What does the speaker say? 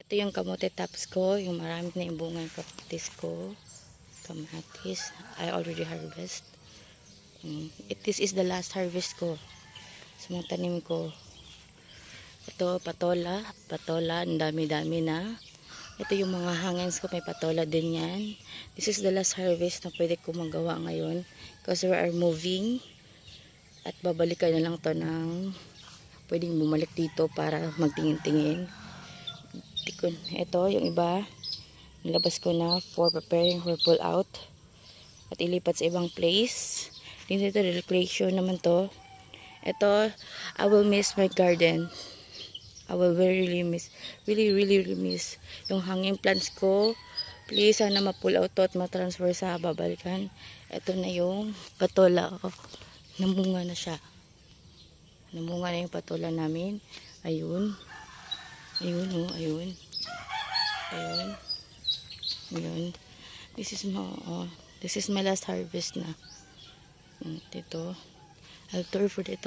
Ito yung kamote tops ko, yung marami na yung bunga yung kamatis ko. Kamatis, I already harvest. This is the last harvest ko sa mga tanim ko. Ito, patola, ang dami-dami na. Ito yung mga hangins ko, may patola din yan. This is the last harvest na pwede ko magawa ngayon because we are moving. At babalikan na lang to ng pwedeng bumalik dito para magtingin-tingin. Ito, yung iba, nilabas ko na for preparing for pull out at ilipat sa ibang place. Dito recreation naman to. Ito, I will miss my garden. I will really miss yung hanging plants ko. Please, sana ma-pull out to at ma-transfer sa babalikan. Ito na yung patola. Oh, namunga na siya. Namunga na yung patola namin. Ayun. Ayun, oh, ayun. Ayun. Ayun. This is my last harvest na. Ito. I'll tour for dito.